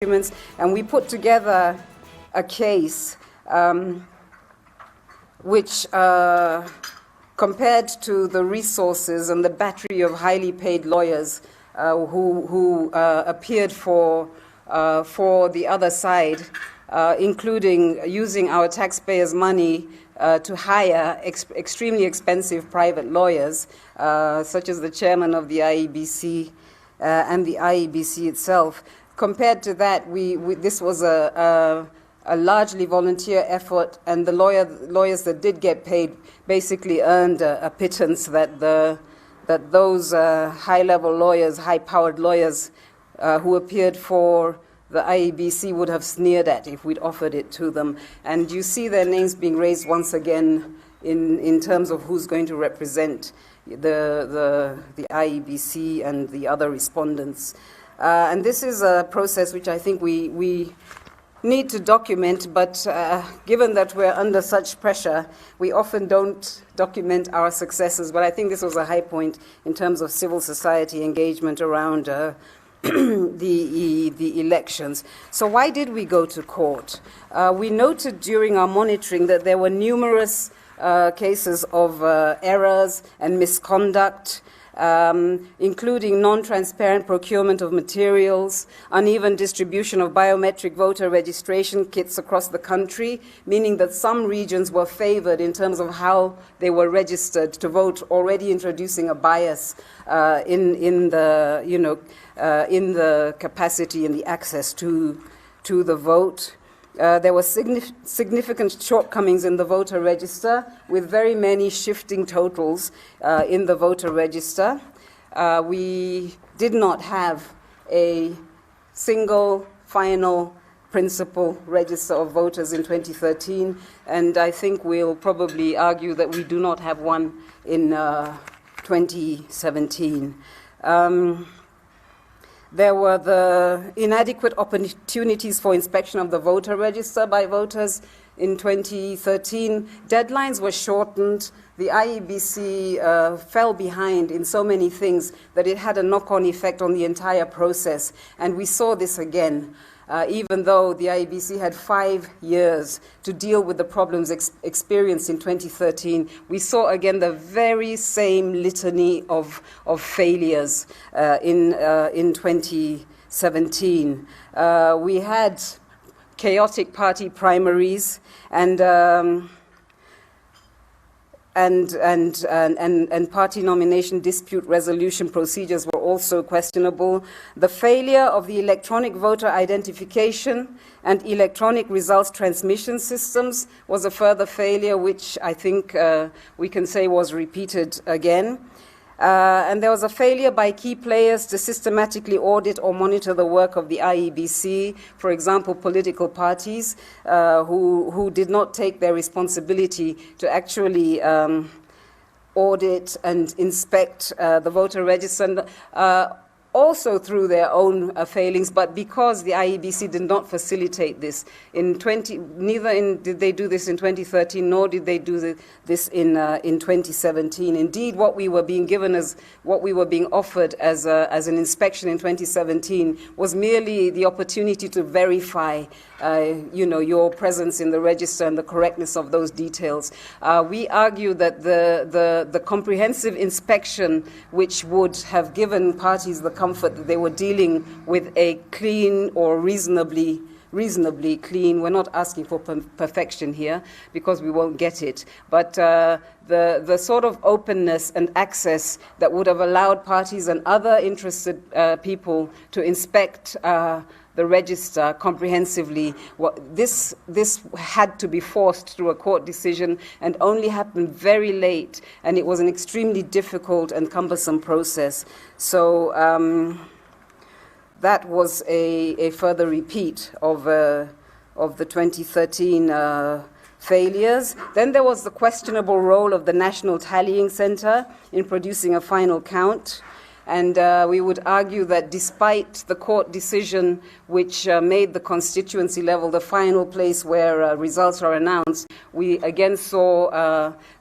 documents, and we put together a case which compared to the resources and the battery of highly paid lawyers who appeared for the other side, including using our taxpayers' money to hire extremely expensive private lawyers, such as the chairman of the IEBC and the IEBC itself. Compared to that, this was a largely volunteer effort, and the lawyers that did get paid basically earned a pittance that those high-level lawyers, high-powered lawyers who appeared for the IEBC would have sneered at if we'd offered it to them. And you see their names being raised once again in terms of who's going to represent the IEBC and the other respondents. And this is a process which I think we need to document, but given that we're under such pressure, we often don't document our successes. But I think this was a high point in terms of civil society engagement around the elections. So why did we go to court? We noted during our monitoring that there were numerous cases of errors and misconduct, including non-transparent procurement of materials, uneven distribution of biometric voter registration kits across the country, meaning that some regions were favored in terms of how they were registered to vote, already introducing a bias in the capacity and the access to the vote. There were significant shortcomings in the voter register, with very many shifting totals in the voter register. We did not have a single final principal register of voters in 2013, and I think we'll probably argue that we do not have one in 2017. There were the inadequate opportunities for inspection of the voter register by voters in 2013. Deadlines were shortened. The IEBC fell behind in so many things that it had a knock-on effect on the entire process. And we saw this again. Even though the IEBC had 5 years to deal with the problems experienced in 2013, we saw again the very same litany of failures in 2017. We had chaotic party primaries and party nomination dispute resolution procedures were also questionable. The failure of the electronic voter identification and electronic results transmission systems was a further failure, which I think we can say was repeated again. And there was a failure by key players to systematically audit or monitor the work of the IEBC, for example, political parties who did not take their responsibility to actually audit and inspect the voter register, also through their own failings, but because the IEBC did not facilitate this. Neither did they do this in 2013, nor did they do this in 2017. Indeed, what we were being offered as an inspection in 2017 was merely the opportunity to verify your presence in the register and the correctness of those details. We argue that the comprehensive inspection, which would have given parties the comfort that they were dealing with a clean or reasonably clean. We're not asking for perfection here because we won't get it. But the sort of openness and access that would have allowed parties and other interested people to inspect the register comprehensively, this had to be forced through a court decision and only happened very late, and it was an extremely difficult and cumbersome process. So that was a further repeat of the 2013 failures. Then there was the questionable role of the National Tallying Center in producing a final count. And we would argue that despite the court decision which made the constituency level the final place where results are announced, we again saw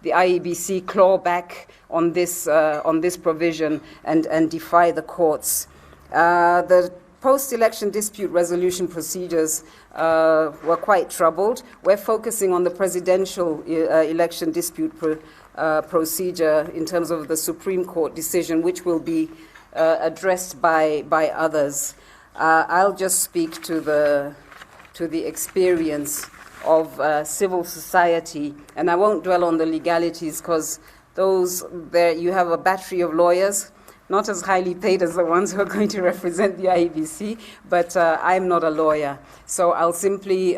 the IEBC claw back on this provision and defy the courts. The post-election dispute resolution procedures were quite troubled. We're focusing on the presidential election dispute procedure in terms of the Supreme Court decision, which will be addressed by others. I'll just speak to the experience of civil society, and I won't dwell on the legalities because there you have a battery of lawyers, not as highly paid as the ones who are going to represent the IEBC, but I'm not a lawyer. So I'll simply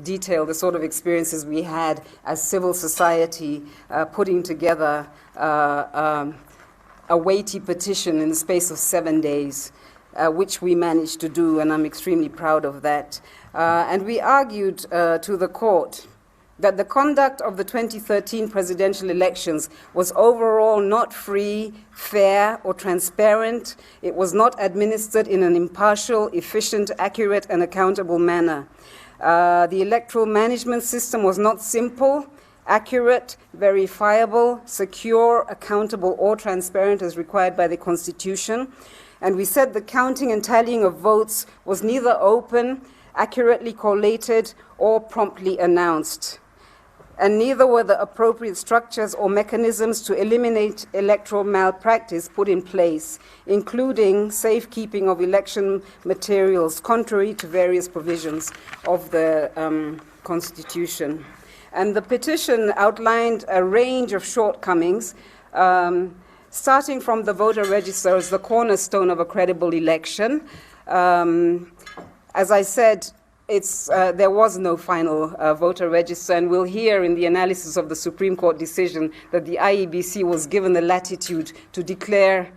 detail the sort of experiences we had as civil society putting together a weighty petition in the space of 7 days, which we managed to do, and I'm extremely proud of that. And we argued to the court that the conduct of the 2013 presidential elections was overall not free, fair, or transparent. It was not administered in an impartial, efficient, accurate, and accountable manner. The electoral management system was not simple, accurate, verifiable, secure, accountable, or transparent as required by the Constitution. And we said the counting and tallying of votes was neither open, accurately collated, or promptly announced. And neither were the appropriate structures or mechanisms to eliminate electoral malpractice put in place, including safekeeping of election materials, contrary to various provisions of the Constitution. And the petition outlined a range of shortcomings, starting from the voter register as the cornerstone of a credible election. As I said, there was no final voter register, and we'll hear in the analysis of the Supreme Court decision that the IEBC was given the latitude to declare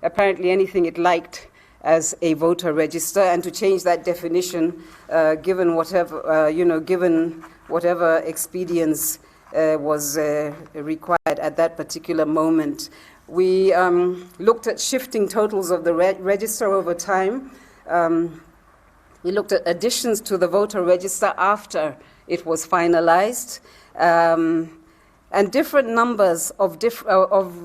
apparently anything it liked as a voter register, and to change that definition given whatever expedience was required at that particular moment. We looked at shifting totals of the register over time. We looked at additions to the voter register after it was finalized, and different numbers of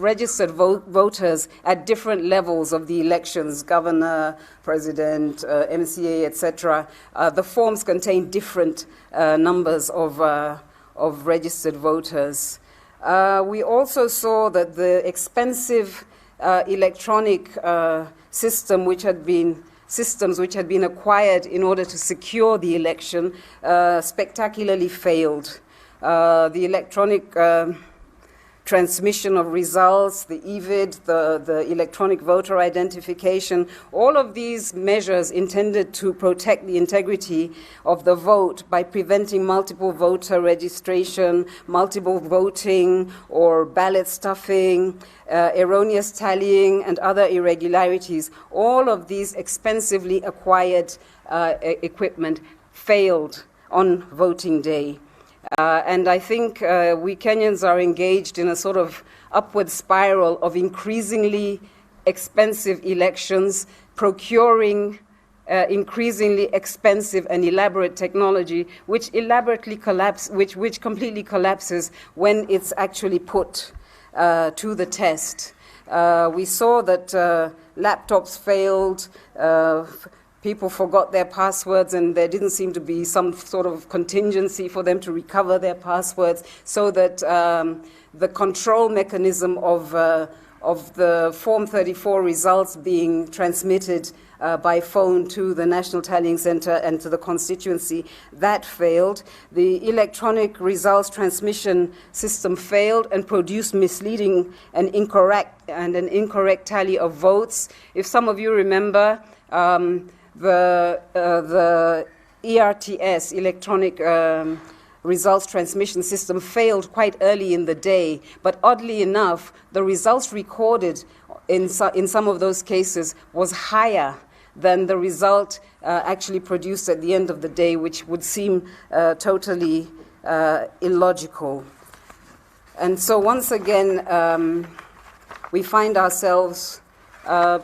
registered voters at different levels of the elections, governor, president, MCA, etc. The forms contain different numbers of registered voters. We also saw that the expensive electronic systems which had been acquired in order to secure the election spectacularly failed. The electronic transmission of results, the EVID, the electronic voter identification, all of these measures intended to protect the integrity of the vote by preventing multiple voter registration, multiple voting, or ballot stuffing, erroneous tallying, and other irregularities. All of these expensively acquired equipment failed on voting day. And I think we Kenyans are engaged in a sort of upward spiral of increasingly expensive elections, procuring increasingly expensive and elaborate technology, which completely collapses when it's actually put to the test. We saw that laptops failed. People forgot their passwords, and there didn't seem to be some sort of contingency for them to recover their passwords, so that the control mechanism of the Form 34 results being transmitted by phone to the National Tallying Center and to the constituency, that failed. The electronic results transmission system failed and produced misleading and incorrect tally of votes. If some of you remember, the ERTS, electronic results transmission system, failed quite early in the day, but oddly enough, the results recorded in some of those cases was higher than the result actually produced at the end of the day, which would seem totally illogical. And so once again, we find ourselves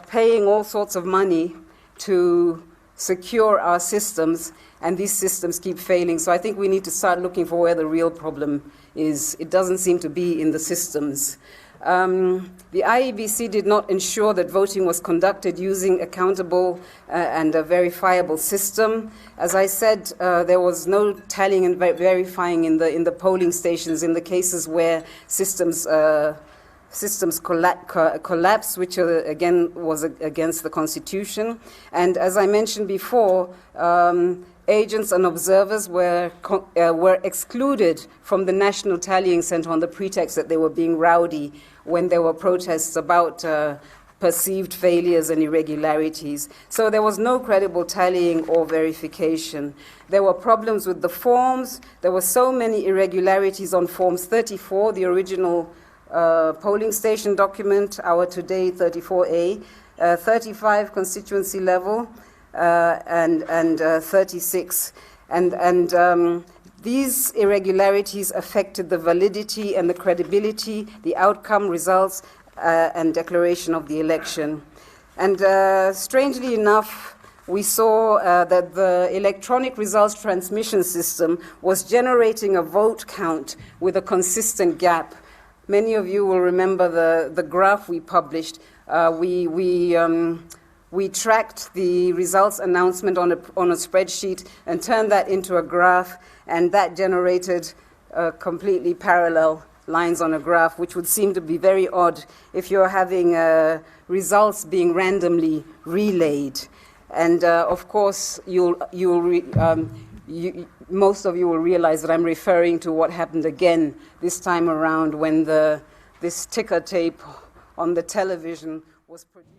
paying all sorts of money to secure our systems, and these systems keep failing. So I think we need to start looking for where the real problem is. It doesn't seem to be in the systems. The IEBC did not ensure that voting was conducted using accountable and a verifiable system. As I said, there was no tallying and verifying in the polling stations in the cases where systems collapsed, which again was against the Constitution. And as I mentioned before, agents and observers were excluded from the National Tallying Center on the pretext that they were being rowdy when there were protests about perceived failures and irregularities. So there was no credible tallying or verification. There were problems with the forms. There were so many irregularities on Forms 34, the original polling station document, our today 34A, 35 constituency level, and 36. And these irregularities affected the validity and the credibility, the outcome, results, and declaration of the election. And strangely enough, we saw that the electronic results transmission system was generating a vote count with a consistent gap. Many of you will remember the graph we published. We tracked the results announcement on a spreadsheet and turned that into a graph, and that generated completely parallel lines on a graph, which would seem to be very odd if you're having results being randomly relayed. And of course, most of you will realize that I'm referring to what happened again this time around when this ticker tape on the television was produced.